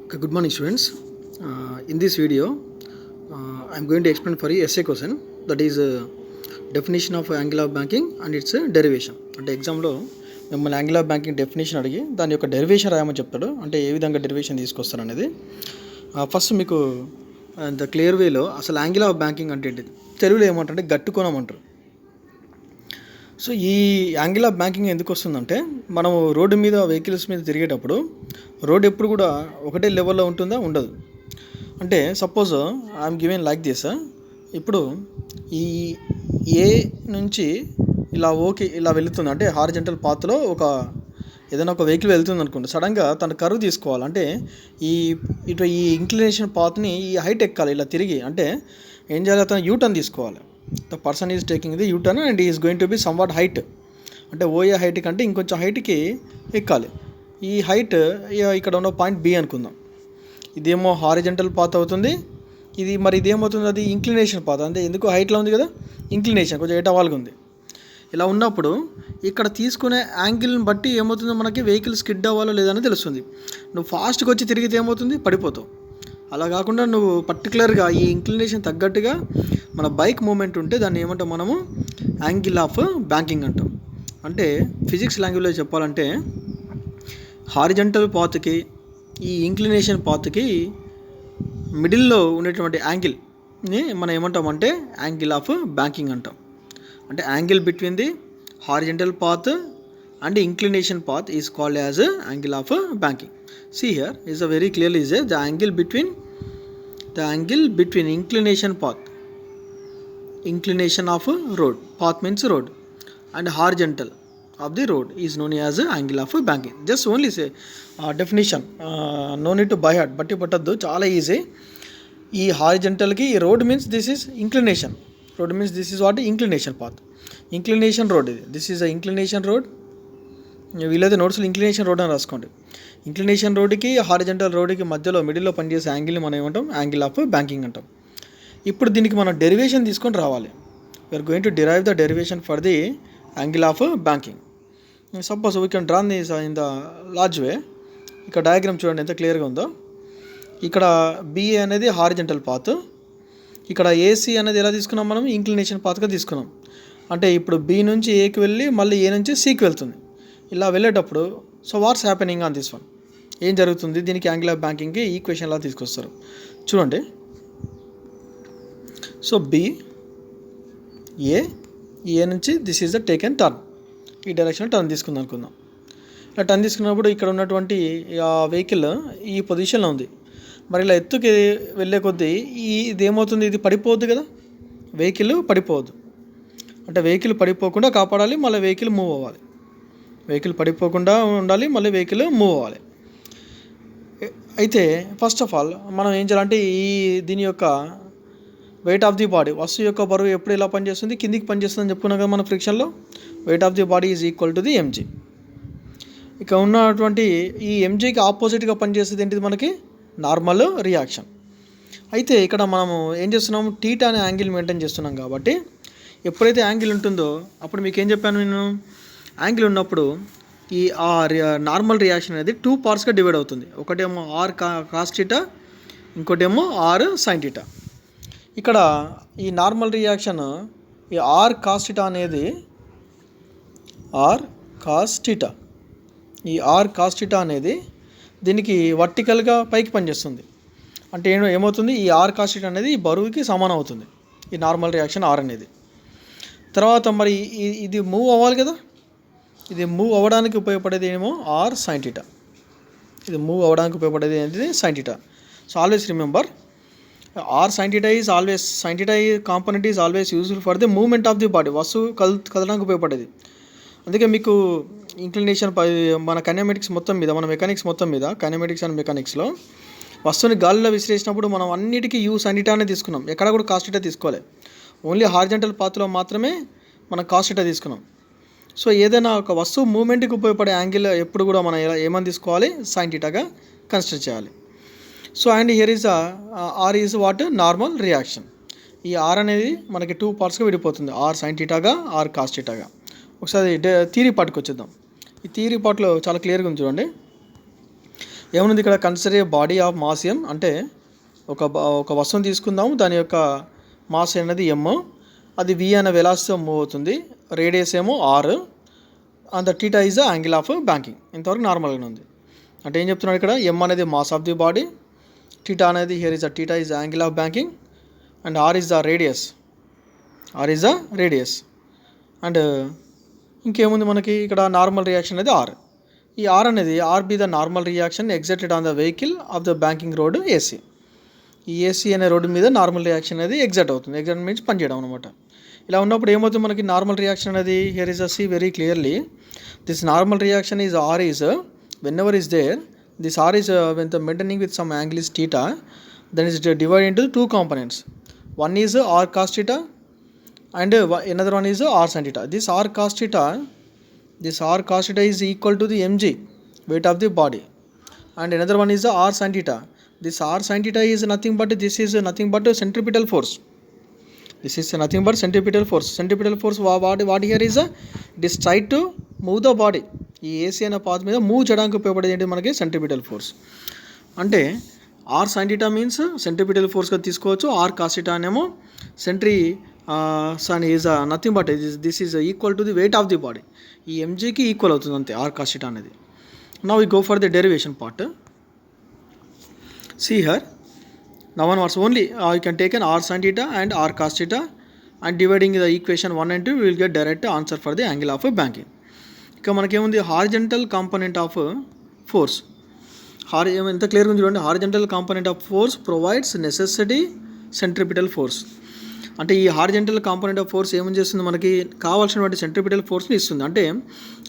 Okay, good morning, students. In this video, I'm going to explain for you essay question, that is definition of angle of banking and its derivation. అంటే ఎగ్జామ్లో మిమ్మల్ని angle of banking definition అడిగి దాని యొక్క derivation రాయమని చెప్తాడు. అంటే ఏ విధంగా డెరివేషన్ తీసుకొస్తారు అనేది ఫస్ట్ మీకు ద క్లియర్ వేలో అసలు యాంగిల్ ఆఫ్ బ్యాంకింగ్ అంటే ఏంటిది, తెలుగులో ఏమంటారంటే గట్టుకోణం అంటారు. సో ఈ యాంగిల్ ఆఫ్ బ్యాంకింగ్ ఎందుకు వస్తుందంటే, మనం రోడ్డు మీద వెహికల్స్ మీద తిరిగేటప్పుడు రోడ్ ఎప్పుడు కూడా ఒకటే లెవెల్లో ఉంటుందా, ఉండదు. అంటే suppose I'm given like this. ఇప్పుడు ఈ ఏ నుంచి ఇలా వెళుతుంది, అంటే హారిజంటల్ పాత్లో ఏదైనా ఒక వెహికల్ వెళ్తుంది అనుకుంటే సడన్గా తన కర్వ్ తీసుకోవాలి. అంటే ఈ ఇంక్లినేషన్ పాత్ని ఈ హైట్ ఎక్కాలి, ఇలా తిరిగి. అంటే ఏం చేయాలి, అతను యూటర్న్ తీసుకోవాలి. The person is taking the U turn and is going to be somewhat height. అంటే ఓఏ హైట్ కంటే ఇంకొంచెం హైట్కి ఎక్కాలి. ఈ హైట్ ఇక్కడ ఉన్న పాయింట్ బి అనుకుందాం. ఇదేమో హారిజంటల్ పాత్ అవుతుంది, ఇదేమవుతుంది, అది ఇంక్లినేషన్ పాత్. అంటే ఎందుకు హైట్లో ఉంది కదా, ఇంక్లినేషన్ కొంచెం ఎటవాల్గా ఉంది. ఇలా ఉన్నప్పుడు ఇక్కడ తీసుకునే యాంగిల్ని బట్టి ఏమవుతుందో మనకి వెహికల్ స్కిడ్ అవ్వాలో లేదని తెలుస్తుంది. నువ్వు ఫాస్ట్గా వచ్చి తిరిగితే ఏమవుతుంది, పడిపోతావు. అలా కాకుండా నువ్వు పర్టికులర్గా ఈ ఇంక్లినేషన్ తగ్గట్టుగా మన బైక్ మూమెంట్ ఉంటే దాన్ని ఏమంటాం మనము, యాంగిల్ ఆఫ్ బ్యాంకింగ్ అంటాం. అంటే ఫిజిక్స్ లాంగ్వేజ్లో చెప్పాలంటే హారిజంటల్ పాత్కి ఈ ఇంక్లినేషన్ పాత్కి మిడిల్లో ఉండేటువంటి యాంగిల్ని మనం ఏమంటామంటే యాంగిల్ ఆఫ్ బ్యాంకింగ్ అంటాం. అంటే angle between the horizontal path and inclination path is called as angle of banking. See here is a very clearly is the angle between inclination path, inclination of road, path means road, and horizontal of the road is known as angle of banking. Just only say definition, no need to by heart, బట్టి పట్టద్దు, చాలా easy. ఈ హారిజంటల్కి ఈ road means this is inclination. Road means this is what, inclination path, inclination road. ఇది this is a inclination road. వీలైతే నోట్స్లో inclination road అని రాసుకోండి. ఇంక్లినేషన్ రోడ్కి హారిజంటల్ రోడ్కి మధ్యలో మిడిల్లో పనిచేసే యాంగిల్ని మనం ఏమంటాం, యాంగిల్ ఆఫ్ బ్యాంకింగ్ అంటాం. ఇప్పుడు దీనికి మనం డెరివేషన్ తీసుకొని రావాలి. We are going to derive the derivation for the angle of banking. Suppose we can draw this in the large way. ఇక్కడ డయాగ్రామ్ చూడండి ఎంత క్లియర్గా ఉందో. ఇక్కడ బిఏ అనేది హారిజంటల్ పాత్, ఇక్కడ ఏసీ అనేది ఎలా తీసుకున్నాం మనం, ఇంక్లినేషన్ పాత్గా తీసుకున్నాం. అంటే ఇప్పుడు బి నుంచి ఏకి వెళ్ళి మళ్ళీ ఏ నుంచి సికి వెళ్తుంది. ఇలా వెళ్ళేటప్పుడు so what's happening on this one, ఏం జరుగుతుంది, దీనికి యాంగిల్ ఆఫ్ బ్యాంకింగ్కి ఈక్వేషన్ లా తీసుకొస్తారు. చూడండి. సో ఏ నుంచి this is the taken turn, ఈ డైరెక్షన్ టర్న్ తీసుకుందాం అనుకుందాం. ఇలా టర్న్ తీసుకున్నప్పుడు ఇక్కడ ఉన్నటువంటి వెహికల్ ఈ పొజిషన్లో ఉంది. మరి ఇలా ఎత్తుకి వెళ్ళే కొద్దీ ఇదేమవుతుంది, ఇది పడిపోవద్దు కదా, వెహికల్ పడిపోవద్దు. అంటే వెహికల్ పడిపోకుండా కాపాడాలి, మళ్ళీ వెహికల్ మూవ్ అవ్వాలి. వెహికల్ పడిపోకుండా ఉండాలి, మళ్ళీ వెహికల్ మూవ్ అవ్వాలి. అయితే ఫస్ట్ ఆఫ్ ఆల్ మనం ఏం చేయాలంటే దీని యొక్క వెయిట్ ఆఫ్ ది బాడీ, వస్తువు యొక్క బరువు ఎప్పుడు ఎలా పనిచేస్తుంది, కిందికి పనిచేస్తుందని చెప్పుకున్నాం కదా మన ఫ్రిక్షన్లో. Weight of the body is equal to the mg. ఇక ఉన్నటువంటి ఈ ఎంజీకి ఆపోజిట్గా పనిచేసేది ఏంటిది, మనకి నార్మల్ రియాక్షన్. అయితే ఇక్కడ మనము ఏం చేస్తున్నాము, టీటా అనే యాంగిల్ మెయింటైన్ చేస్తున్నాం కాబట్టి ఎప్పుడైతే యాంగిల్ ఉంటుందో అప్పుడు మీకు ఏం చెప్పాను నేను, యాంగిల్ ఉన్నప్పుడు ఈ నార్మల్ రియాక్షన్ అనేది 2 పార్ట్స్గా డివైడ్ అవుతుంది. ఒకటేమో ఆర్ కాస్ టీటా, ఇంకోటేమో ఆర్ సైన్ టీటా. ఇక్కడ ఈ నార్మల్ రియాక్షన్ ఈ ఆర్ కాస్ టీటా అనేది ఈ ఆర్ కాస్ టీటా అనేది దీనికి వర్టికల్గా పైకి పనిచేస్తుంది. అంటే ఏమవుతుంది, ఈ ఆర్ కాస్ టీటా అనేది ఈ బరువుకి సమానం అవుతుంది, ఈ నార్మల్ రియాక్షన్ ఆర్ అనేది. తర్వాత మరి ఇది మూవ్ అవ్వాలి కదా, ఇది మూవ్ అవ్వడానికి ఉపయోగపడేది ఏమో ఆర్ సైన్ టీటా. ఇది మూవ్ అవ్వడానికి ఉపయోగపడేది ఏంటిది, sine theta. So always remember R sine theta is always, sine theta component is always useful for the movement of the body, వస్తువు కదలడానికి ఉపయోగపడేది. అందుకే మీకు ఇంక్లినేషన్ మన కైనమెటిక్స్ మొత్తం మీద, మన మెకానిక్స్ మొత్తం మీద, కైనమెటిక్స్ అండ్ మెకానిక్స్లో వస్తువుని గాలిలో విసిరేసినప్పుడు మనం అన్నిటికీ యూ సైన్ టీటానే తీసుకున్నాం, ఎక్కడ కూడా కాస్ టీటా తీసుకోవాలి. ఓన్లీ హారిజంటల్ పాత్లో మాత్రమే మనం కాస్ టీటా తీసుకున్నాం. సో ఏదైనా ఒక వస్తువు మూమెంట్కి ఉపయోగపడే యాంగిల్ ఎప్పుడు కూడా మనం ఏమని తీసుకోవాలి, సైన్ టీటాగా కన్సిడర్ చేయాలి. So and here is r is what, normal reaction. ఈ ఆర్ అనేది మనకి 2 పార్ట్స్గా విడిపోతుంది, ఆర్ సైన్ టీటాగా, ఆర్ కాస్ టీటాగా. ఒకసారి థియరీ పార్ట్కి వచ్చేద్దాం. ఈ థియరీ పార్ట్లో చాలా క్లియర్గా ఉంది చూడండి. ఏముంది ఇక్కడ consider a body of mass m, అంటే ఒక వస్తువుని తీసుకుందాము, దాని యొక్క మాస్ అనేది ఎమ్, అది వి అనే వెలాసిటీతో మూవ్ అవుతుంది, రేడియస్ ఏమో r, and the theta is the angle of banking. ఇంతవరకు నార్మల్గానే ఉంది. అంటే ఏం చెప్తున్నాడు ఇక్కడ, ఎమ్ అనేది mass of the body, theta అనేది here is the theta is the angle of banking, and r is the radius, and ఇంకేముంది మనకి ఇక్కడ నార్మల్ రియాక్షన్ అనేది ఆర్. ఈ ఆర్ అనేది be the normal reaction exerted on the vehicle of the banking road AC. ఈ AC అనే road మీద normal reaction అనేది ఎగ్జర్ట్ అవుతుంది. ఎగ్జర్ట్ మీన్స్ పనిచేయడం అనమాట. ఇలా ఉన్నప్పుడు ఏమవుతుంది మనకి నార్మల్ రియాక్షన్ అనేది, here is a see very clearly, this normal reaction is r is whenever is there, this r is when the maintaining with some angle is theta, then is divide into two components. One is r cos theta and another one is r sin theta. This r cos theta is equal to the mg, weight of the body, and another one is the r sin theta. This r sin theta is nothing but centripetal force. This is nothing but centripetal force. What here is this try to move the body. ఈ AC అనే path మీద move చేయడానికి ఉపయోగపడేది ఏంటి మనకి, centripetal force. అంటే r sine theta means centripetal ఫోర్స్గా తీసుకోవచ్చు, ఆర్ కాస్ థీటా అనేమో సెంట్రీ సన్ is nothing but this is equal to the weight of the body. ఈ ఎంజీకి ఈక్వల్ అవుతుంది అంతే ఆర్ కాస్ థీటా అనేది. Now we go for the derivation part. See here, now onwards only you can take an r sin theta and r cos theta, and dividing the equation 1 and 2 we will get direct answer for the angle of banking. ఇక మనకేముంది, horizontal component of force. ఎంత క్లియర్గా ఉంది చూడండి, horizontal component of force provides necessary centripetal force. అంటే ఈ horizontal component of force ఏమని చేస్తుంది, మనకి కావాల్సినటువంటి సెంట్రిపిటల్ ఫోర్స్ని ఇస్తుంది. అంటే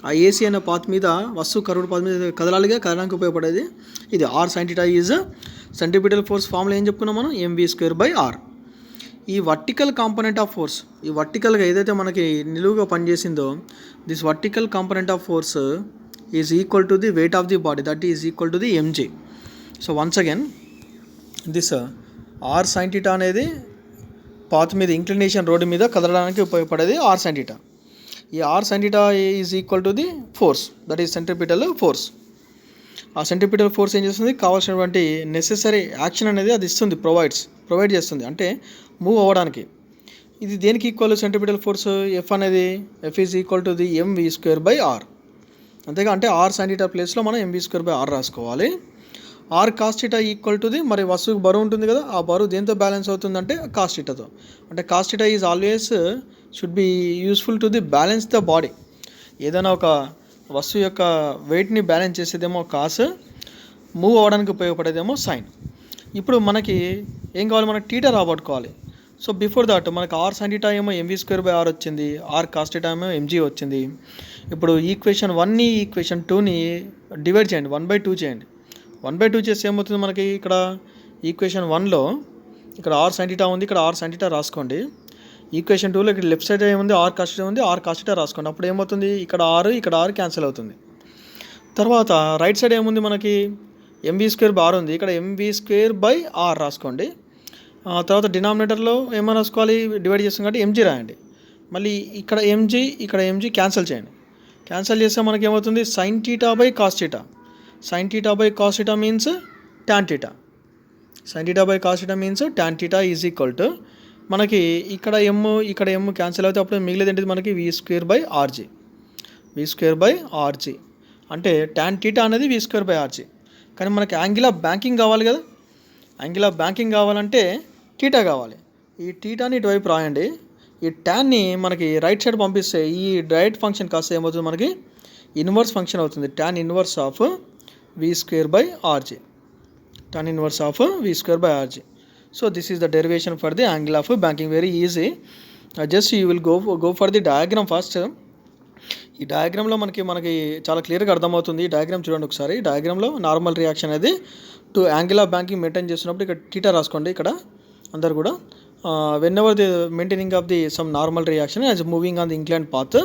ఆ ఏసీ అనే పాత్ మీద, వస్తువు కర్వ్డ్ పాత్ మీద కదలాలిగా, కదలడానికి ఉపయోగపడేది ఇది. R sine theta is centripetal force formula ఏం చెప్పుకున్నాం మనం, mv²/r. ఈ వర్టికల్ కాంపోనెంట్ ఆఫ్ ఫోర్స్, ఈ వర్టికల్గా ఏదైతే మనకి నిలువుగా పనిచేసిందో, this vertical component of force is equal to the weight of the body, that is equal to the mg. So once again this r sine theta అనేది path మీద, inclination road మీద కదలడానికి ఉపయోగపడేది ఆర్ సైన్ థీటా. ఈ r sine theta is equal to the force, that is centripetal force. ఆ centripetal force ఏం చేస్తుంది, కావాల్సినటువంటి నెసెసరీ యాక్షన్ అనేది అది ఇస్తుంది, ప్రొవైడ్ చేస్తుంది, అంటే మూవ్ అవ్వడానికి. ఇది దేనికి ఈక్వల్, సెంట్రిపిటల్ ఫోర్స్ ఎఫ్ అనేది, F is equal to the mv²/r. అంతేగా, అంటే ఆర్ సైన్ థీటా ప్లేస్లో మనం mv²/r రాసుకోవాలి. R cos theta equal to the, మరి వస్తువుకి బరువు ఉంటుంది కదా, ఆ బరువు దేంతో బ్యాలెన్స్ అవుతుందంటే కాస్ థీటాతో. అంటే cos theta is always should be useful to the balance the body. ఏదైనా ఒక వస్తువు యొక్క వెయిట్ని బ్యాలెన్స్ చేసేదేమో కాస్, మూవ్ అవ్వడానికి ఉపయోగపడేదేమో సైన్. ఇప్పుడు మనకి ఏం కావాలి, మనకి థీటా రాబట్టుకోవాలి. సో బిఫోర్ దట్ మనకి ఆర్ సైన్ థీటా ఏమో mv²/r వచ్చింది, ఆర్ కాస్ థీటా ఏమో mg వచ్చింది. ఇప్పుడు ఈక్వేషన్ 1ని ఈక్వేషన్ 2ని డివైడ్ చేయండి, 1/2 చేయండి. 1/2 చేస్తే ఏమవుతుంది మనకి, ఇక్కడ ఈక్వేషన్ 1లో ఇక్కడ ఆర్ సైన్ థీటా ఉంది, ఇక్కడ ఆర్ సైన్ థీటా రాసుకోండి. ఈక్వేషన్ 2లో ఇక్కడ లెఫ్ట్ సైడ్ ఏముంది, ఆర్ కాస్ థీటా ఉంది, ఆర్ కాస్ థీటా రాసుకోండి. అప్పుడు ఏమవుతుంది, ఇక్కడ ఆర్ క్యాన్సిల్ అవుతుంది. తర్వాత రైట్ సైడ్ ఏముంది మనకి, mv²/r ఉంది, ఇక్కడ mv²/r రాసుకోండి. తర్వాత డినామినేటర్లో ఏమైనా రాసుకోవాలి, డివైడ్ చేస్తాం కాబట్టి mg రాయండి. మళ్ళీ ఇక్కడ mg క్యాన్సిల్ చేయండి. క్యాన్సిల్ చేస్తే మనకి ఏమవుతుంది, sine theta cos theta. Sine theta cos theta means tan theta. Sine theta cos theta means tan theta is equal to, మనకి ఇక్కడ m క్యాన్సిల్ అవుతే అప్పుడు మిగిలేదు ఏంటిది మనకి v²/rg. అంటే టాన్ థీటా అనేది v²/rg. కానీ మనకి యాంగిల్ ఆఫ్ బ్యాంకింగ్ కావాలి కదా, యాంగిల్ ఆఫ్ బ్యాంకింగ్ కావాలంటే థీటా కావాలి. ఈ థీటాని ఇటువైపు రాయండి, ఈ ట్యాన్ని మనకి రైట్ సైడ్ పంపిస్తే ఈ డైరెక్ట్ ఫంక్షన్ కాస్త ఏమవుతుంది మనకి ఇన్వర్స్ ఫంక్షన్ అవుతుంది, tan inverse of v²/rg. Tan inverse of v²/rg. So this is the derivation for the angle of banking. Very easy. Just you will go for the diagram first. ఈ డయాగ్రామ్లో మనకి చాలా క్లియర్గా అర్థమవుతుంది. ఈ డయాగ్రామ్ చూడండి ఒకసారి. ఈ డయాగ్రామ్లో నార్మల్ రియాక్షన్ అనేది to angle of banking maintain చేస్తున్నప్పుడు ఇక్కడ థీటా రాసుకోండి. ఇక్కడ అందరు కూడా whenever the maintaining of the some normal reaction as moving on the incline path,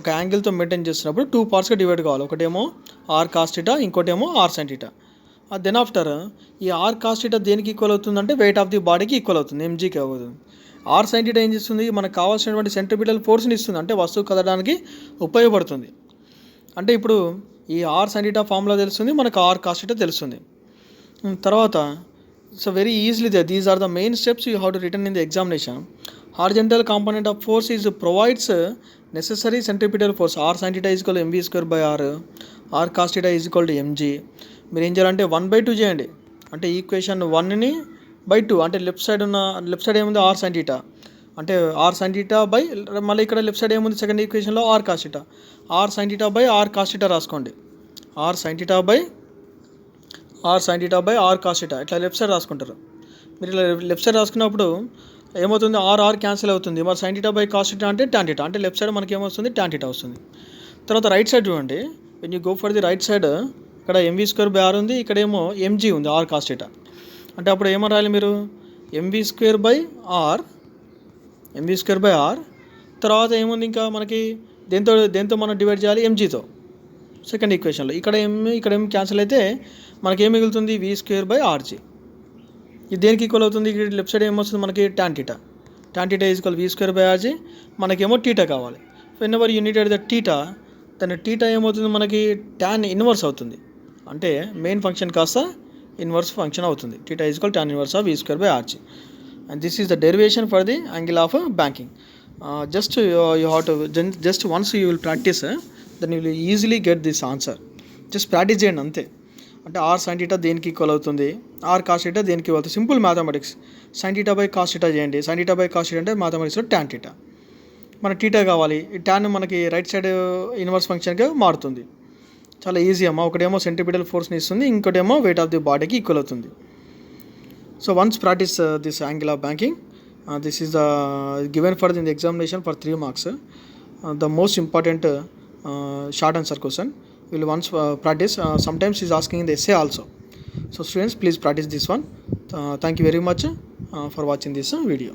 ఒక యాంగిల్తో మెయింటైన్ చేస్తున్నప్పుడు 2 పార్ట్స్గా డివైడ్ కావాలి. ఒకటేమో ఆర్ కాస్ థీటా, ఇంకోటేమో r sine theta. Then after ఈ ఆర్ కాస్ థీటా దేనికి ఈక్వల్ అవుతుందంటే వెయిట్ ఆఫ్ ది బాడీకి ఈక్వల్ అవుతుంది, mgకి అవుతుంది. ఆర్ సైన్ థీటా ఏం చేస్తుంది, మనకు కావాల్సినటువంటి సెంట్రిపిటల్ ఫోర్స్ని ఇస్తుంది, అంటే వస్తువు కదలడానికి ఉపయోగపడుతుంది. అంటే ఇప్పుడు ఈ ఆర్ సైన్ థీటా ఫార్ములా తెలుస్తుంది, మనకు ఆర్ కాస్ థీటా తెలుస్తుంది. తర్వాత so very easily these are the main steps you have to return in the examination. Horizontal component of force is provides necessary centripetal force. R sine theta is equal m v square by r cos theta is equal to m g. మీరు ఏం చేయాలంటే 1/2 చేయండి. అంటే equation 1ని by 2, అంటే left side ఏముంది r sine theta, అంటే r sine theta by మళ్ళీ ఇక్కడ లెఫ్ట్ సైడ్ ఏముంది సెకండ్ ఈక్వేషన్లో r cos theta. R sine theta by r cos theta రాసుకోండి. R sine theta by r cos theta ఇట్లా లెఫ్ట్ సైడ్ రాసుకుంటారు. మీరు ఇలా లెఫ్ట్ సైడ్ రాసుకున్నప్పుడు ఏమవుతుంది, ఆర్ క్యాన్సిల్ అవుతుంది. మరి sign theta by cos theta అంటే టాన్ థీటా, అంటే లెఫ్ట్ సైడ్ మనకి ఏమొస్తుంది టాన్ థీటా వస్తుంది. తర్వాత రైట్ సైడ్ చూడండి, when you go for the right side ఇక్కడ ఎంవీ స్క్వేర్ బై ఆర్ ఉంది, ఇక్కడేమో ఎంజీ ఉంది ఆర్ కాస్ థీటా. అంటే అప్పుడు ఏమని రాయాలి మీరు, ఎంవీ స్క్వేర్ బై ఆర్ తర్వాత ఏముంది ఇంకా మనకి దేంతో మనం డివైడ్ చేయాలి, ఎంజీతో సెకండ్ ఈక్వేషన్లో. ఇక్కడ ఏం క్యాన్సిల్ అయితే మనకి ఏం మిగులుతుంది, వి స్క్వేర్ బై ఆర్జీ. ఇది దేనికి ఈక్వల్ అవుతుంది, ఇక్కడ లెఫ్ట్ సైడ్ ఏమొస్తుంది మనకి tan theta is equal v square by r g. మనకేమో టీటా కావాలి. Whenever you needed the theta, దాని టీటా ఏమవుతుంది మనకి టాన్ ఇన్వర్స్ అవుతుంది. అంటే మెయిన్ ఫంక్షన్ కాస్త ఇన్వర్స్ ఫంక్షన్ అవుతుంది. Theta is equal tan inverse of v square by r g. And this is the derivation for the angle of banking. You have to just once you will practice, then you will easily get this answer. Just practice చేయండి అంతే. అంటే r sine theta దేనికి equal అవుతుంది, r cos theta దేనికి equal అవుతుంది. Simple mathematics. Sine theta by cos theta చేయండి. Sine theta by cos theta అంటే మ్యాథమెటిక్స్లో టాన్ థీటా. మనకి థీటా కావాలి, ఈ టాన్ మనకి రైట్ సైడ్ ఇన్వర్స్ ఫంక్షన్గా మారుతుంది. చాలా ఈజీ అమ్మా. ఒకటేమో సెంట్రిపిటల్ ఫోర్స్ని ఇస్తుంది, ఇంకోటేమో వెయిట్ ఆఫ్ ది బాడీకి ఈక్వల్ అవుతుంది. So once practice this angle of banking, this is given for in the examination for 3 marks. The most important short answer question will once practice. Sometimes is asking in the essay also. So students, please practice this one. Thank you very much for watching this video.